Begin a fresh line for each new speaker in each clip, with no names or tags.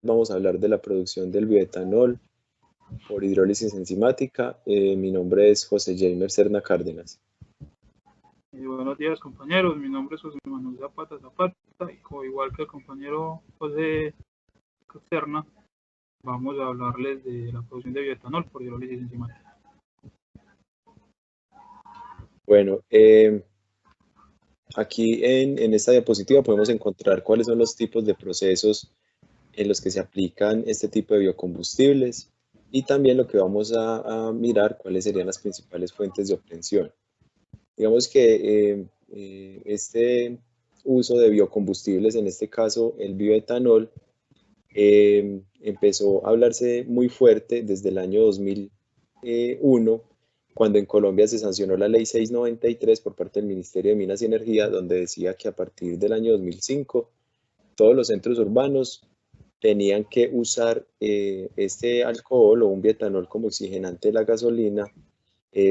vamos a hablar de la producción del bioetanol por hidrólisis enzimática. Mi nombre es José Jamer Serna Cárdenas.
Buenos días, compañeros. Mi nombre es José Manuel Zapata Zapata, y igual que el compañero José Casterna, vamos a hablarles de la producción de bioetanol por hidrólisis enzimática.
Bueno, aquí en esta diapositiva podemos encontrar cuáles son los tipos de procesos en los que se aplican este tipo de biocombustibles y también lo que vamos a mirar cuáles serían las principales fuentes de obtención. Digamos que este uso de biocombustibles, en este caso el bioetanol, empezó a hablarse muy fuerte desde el año 2001, cuando en Colombia se sancionó la ley 693 por parte del Ministerio de Minas y Energía, donde decía que a partir del año 2005 todos los centros urbanos tenían que usar este alcohol o un bioetanol como oxigenante de la gasolina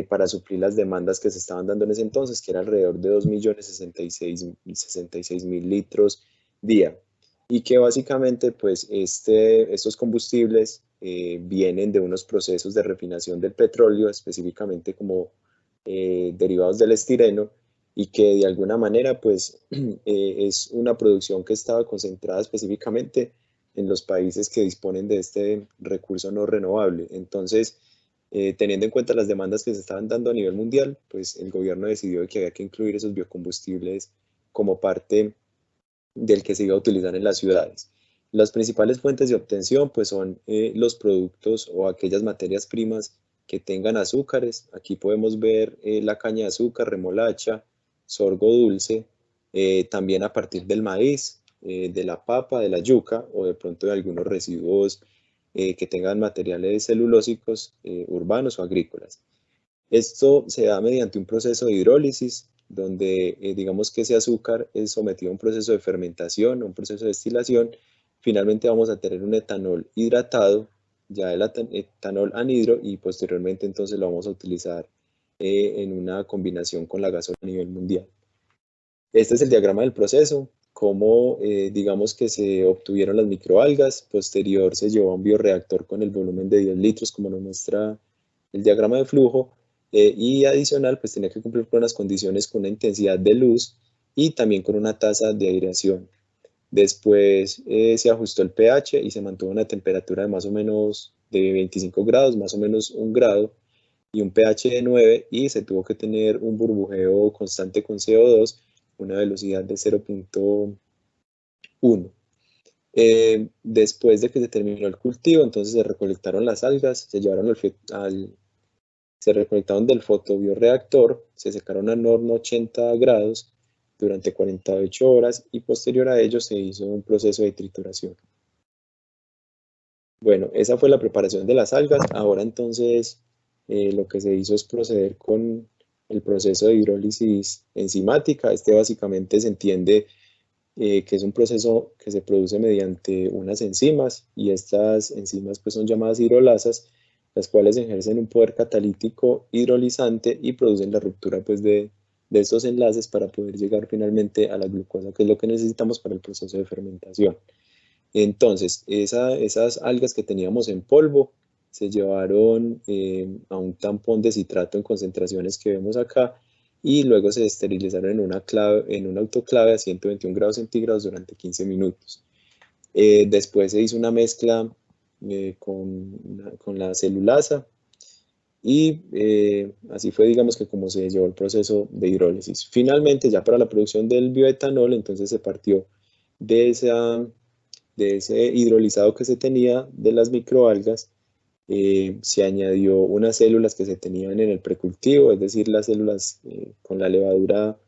para suplir las demandas que se estaban dando en ese entonces, que era alrededor de 2.066.000 litros día. Y que básicamente pues estos combustibles vienen de unos procesos de refinación del petróleo, específicamente como derivados del estireno, y que de alguna manera pues es una producción que estaba concentrada específicamente en los países que disponen de este recurso no renovable. Entonces, teniendo en cuenta las demandas que se estaban dando a nivel mundial, pues el gobierno decidió que había que incluir esos biocombustibles como parte del que se iba a utilizar en las ciudades. Las principales fuentes de obtención pues son los productos o aquellas materias primas que tengan azúcares. Aquí podemos ver la caña de azúcar, remolacha, sorgo dulce, también a partir del maíz, de la papa, de la yuca o de pronto de algunos residuos que tengan materiales celulósicos urbanos o agrícolas. Esto se da mediante un proceso de hidrólisis, donde digamos que ese azúcar es sometido a un proceso de fermentación, un proceso de destilación. Finalmente vamos a tener un etanol hidratado, ya el etanol anhidro, y posteriormente entonces lo vamos a utilizar en una combinación con la gasolina a nivel mundial. Este es el diagrama del proceso, cómo digamos que se obtuvieron las microalgas, posterior se llevó a un bioreactor con el volumen de 10 litros, como nos muestra el diagrama de flujo, y adicional pues tenía que cumplir con unas condiciones con una intensidad de luz y también con una tasa de aireación. Después se ajustó el pH y se mantuvo una temperatura de más o menos de 25 grados, más o menos 1 grado, y un pH de 9, y se tuvo que tener un burbujeo constante con CO2, una velocidad de 0.1. Después de que se terminó el cultivo, entonces se recolectaron las algas, se llevaron se recolectaron del fotobioreactor, se secaron al horno 80 grados durante 48 horas y posterior a ello se hizo un proceso de trituración. Bueno, esa fue la preparación de las algas. Ahora entonces lo que se hizo es proceder con el proceso de hidrólisis enzimática. Este básicamente se entiende que es un proceso que se produce mediante unas enzimas, y estas enzimas pues son llamadas hidrolasas, las cuales ejercen un poder catalítico hidrolizante y producen la ruptura pues de estos enlaces para poder llegar finalmente a la glucosa, que es lo que necesitamos para el proceso de fermentación. Entonces, esas algas que teníamos en polvo se llevaron a un tampón de citrato en concentraciones que vemos acá, y luego se esterilizaron en un autoclave a 121 grados centígrados durante 15 minutos. Después se hizo una mezcla con la celulasa, y así fue, digamos, que como se llevó el proceso de hidrólisis. Finalmente, ya para la producción del bioetanol, entonces se partió de ese hidrolizado que se tenía de las microalgas. Se añadió unas células que se tenían en el precultivo, es decir, las células con la levadura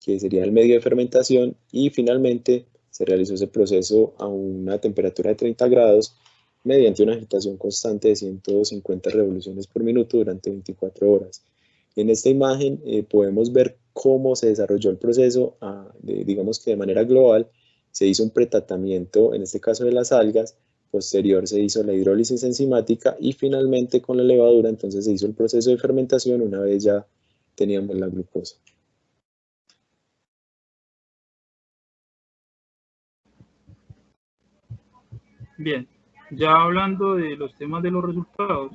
que sería el medio de fermentación, y finalmente se realizó ese proceso a una temperatura de 30 grados mediante una agitación constante de 150 revoluciones por minuto durante 24 horas. En esta imagen podemos ver cómo se desarrolló el proceso, digamos que de manera global. Se hizo un pretratamiento, en este caso de las algas, posterior se hizo la hidrólisis enzimática, y finalmente con la levadura entonces se hizo el proceso de fermentación una vez ya teníamos la glucosa.
Bien, ya hablando de los temas de los resultados,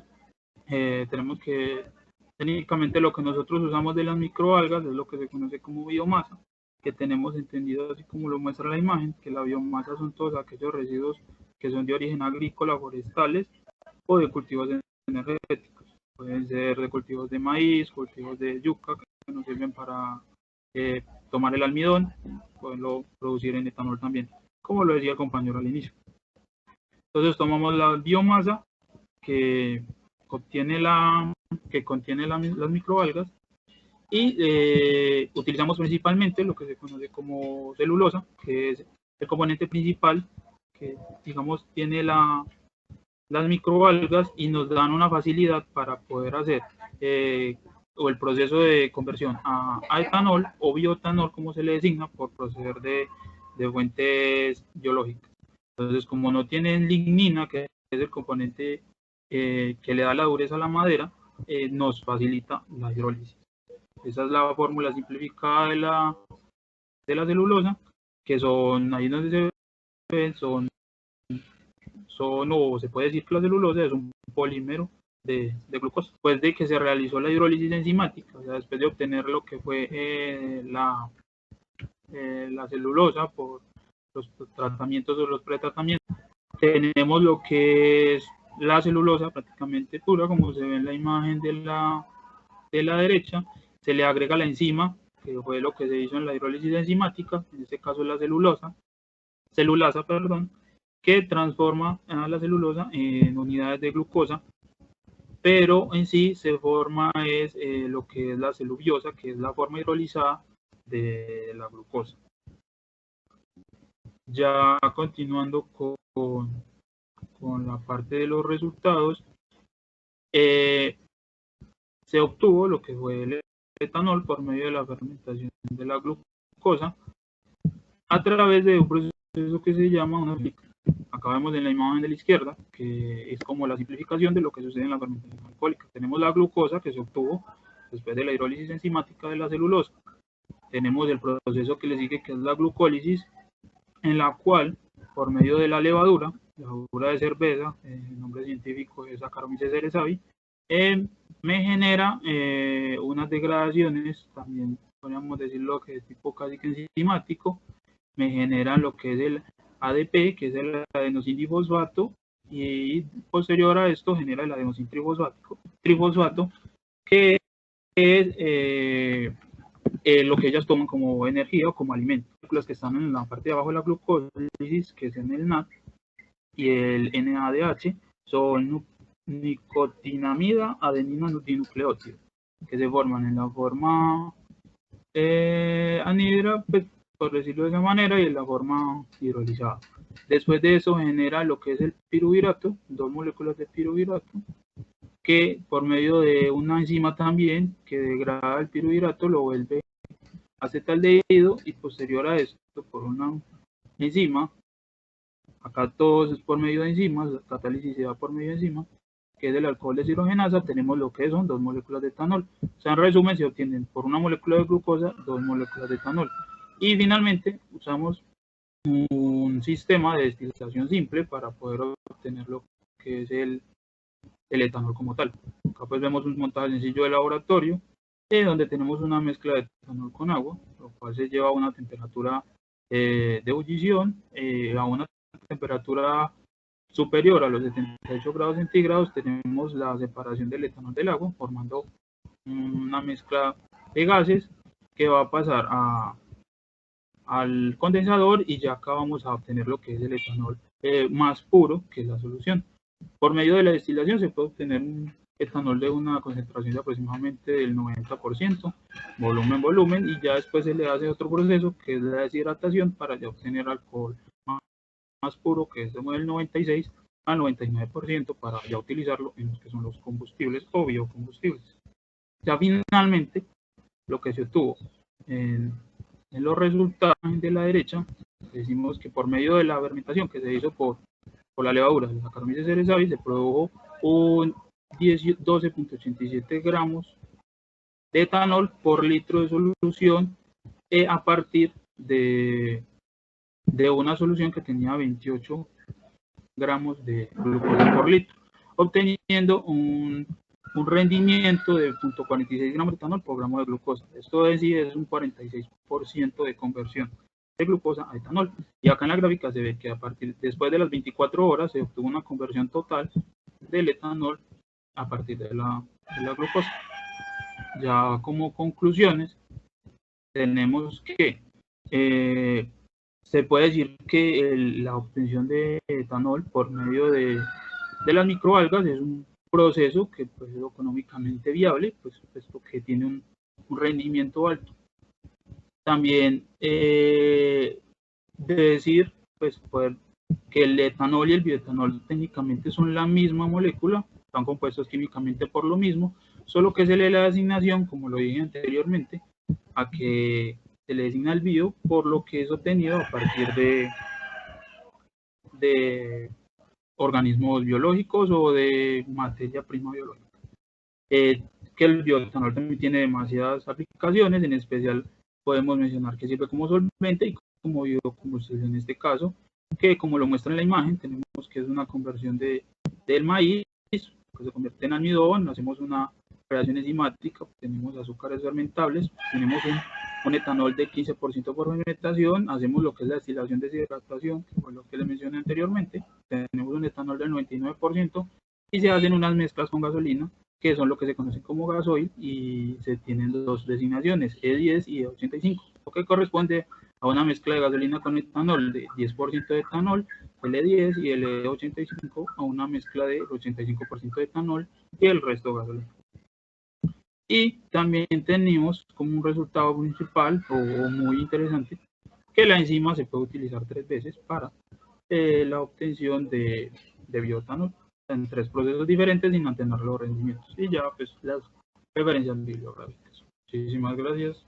tenemos que técnicamente lo que nosotros usamos de las microalgas es lo que se conoce como biomasa, que tenemos entendido así como lo muestra la imagen, que la biomasa son todos aquellos residuos que son de origen agrícola, forestales o de cultivos energéticos. Pueden ser de cultivos de maíz, cultivos de yuca, que nos sirven para tomar el almidón, poderlo producir en etanol también, como lo decía el compañero al inicio. Entonces tomamos la biomasa que contiene las microalgas y utilizamos principalmente lo que se conoce como celulosa, que es el componente principal que, digamos, tiene las microalgas y nos dan una facilidad para poder hacer o el proceso de conversión a etanol o bioetanol, como se le designa, por proceder de fuentes biológicas. Entonces, como no tienen lignina, que es el componente que le da la dureza a la madera, nos facilita la hidrólisis. Esa es la fórmula simplificada de la celulosa, que son, ahí donde se ven, o se puede decir que la celulosa es un polímero de glucosa. Después de que se realizó la hidrólisis enzimática, o sea, después de obtener lo que fue la celulosa por los tratamientos o los pretratamientos, tenemos lo que es la celulosa prácticamente pura, como se ve en la imagen de la derecha. Se le agrega la enzima, que fue lo que se hizo en la hidrólisis enzimática, en este caso la celulasa, que transforma a la celulosa en unidades de glucosa, pero en sí se forma lo que es la celuliosa, que es la forma hidrolizada de la glucosa. Ya continuando con la parte de los resultados, se obtuvo lo que fue el etanol por medio de la fermentación de la glucosa a través de un proceso que se llama una fermentación. Acá vemos en la imagen de la izquierda, que es como la simplificación de lo que sucede en la fermentación alcohólica. Tenemos la glucosa que se obtuvo después de la hidrólisis enzimática de la celulosa. Tenemos el proceso que le sigue, que es la glucólisis, en la cual, por medio de la levadura de cerveza, el nombre científico es Saccharomyces cerevisiae, me genera unas degradaciones, también podríamos decirlo que es tipo casi que enzimático, me generan lo que es el ADP, que es el adenosindifosfato, y posterior a esto genera el adenosintrifosfato, que es lo que ellas toman como energía o como alimento. Las que están en la parte de abajo de la glucólisis, que es en el NAD y el NADH, son nicotinamida adenina dinucleótido, que se forman en la forma anhidra, pues, por decirlo de esa manera, y en la forma hidrolizada. Después de eso genera lo que es el piruvirato, 2 moléculas de piruvirato, que por medio de una enzima también que degrada el piruvirato lo vuelve acetaldehído, y posterior a esto por una enzima, acá todo es por medio de enzimas, la catálisis se da por medio de enzimas, que es el alcohol deshidrogenasa, tenemos lo que son 2 moléculas de etanol. O sea, en resumen, se obtienen por una molécula de glucosa 2 moléculas de etanol. Y finalmente usamos un sistema de destilación simple para poder obtener lo que es el etanol como tal. Acá pues vemos un montaje sencillo de laboratorio, donde tenemos una mezcla de etanol con agua, lo cual se lleva a una temperatura de ebullición, a una temperatura superior a los 78 grados centígrados. Tenemos la separación del etanol del agua, formando una mezcla de gases que va a pasar al condensador, y ya acá vamos a obtener lo que es el etanol más puro, que es la solución. Por medio de la destilación se puede obtener un etanol de una concentración de aproximadamente del 90%, volumen, y ya después se le hace otro proceso que es la deshidratación para ya obtener alcohol más puro, que es del 96 al 99%, para ya utilizarlo en los que son los combustibles o biocombustibles. Ya finalmente, lo que se obtuvo en los resultados de la derecha, decimos que por medio de la fermentación que se hizo por la levadura de Saccharomyces cerevisiae, se produjo un 12.87 gramos de etanol por litro de solución, a partir de una solución que tenía 28 gramos de glucosa por litro, obteniendo un rendimiento de 0.46 gramos de etanol por gramo de glucosa. Esto es un 46% de conversión de glucosa a etanol. Y acá en la gráfica se ve que después de las 24 horas se obtuvo una conversión total del etanol a partir de la glucosa. Ya como conclusiones, tenemos que se puede decir que la obtención de etanol por medio de las microalgas es un proceso que pues, es económicamente viable, pues puesto que tiene un rendimiento alto. También de decir pues, que el etanol y el bioetanol técnicamente son la misma molécula, están compuestos químicamente por lo mismo, solo que se le da la designación, como lo dije anteriormente, a que se le designa el bio por lo que es obtenido a partir de organismos biológicos o de materia prima biológica. Que el bioetanol también tiene demasiadas aplicaciones, en especial podemos mencionar que sirve como solvente y como biocombustible en este caso, que como lo muestra en la imagen, tenemos que es una conversión del maíz, que se convierte en almidón, hacemos una reacción enzimática, tenemos azúcares fermentables, tenemos un etanol de 15% por fermentación, hacemos lo que es la destilación de deshidratación, que fue lo que les mencioné anteriormente, tenemos un etanol del 99% y se hacen unas mezclas con gasolina, que son lo que se conoce como gasoil, y se tienen dos designaciones, E10 y E85, lo que corresponde a una mezcla de gasolina con etanol de 10% de etanol, el E10, y el E85 a una mezcla de 85% de etanol y el resto gasolina. Y también tenemos como un resultado principal o muy interesante que la enzima se puede utilizar 3 veces para la obtención de bioetanol en 3 procesos diferentes sin mantener los rendimientos. Y ya pues las referencias bibliográficas. Muchísimas gracias.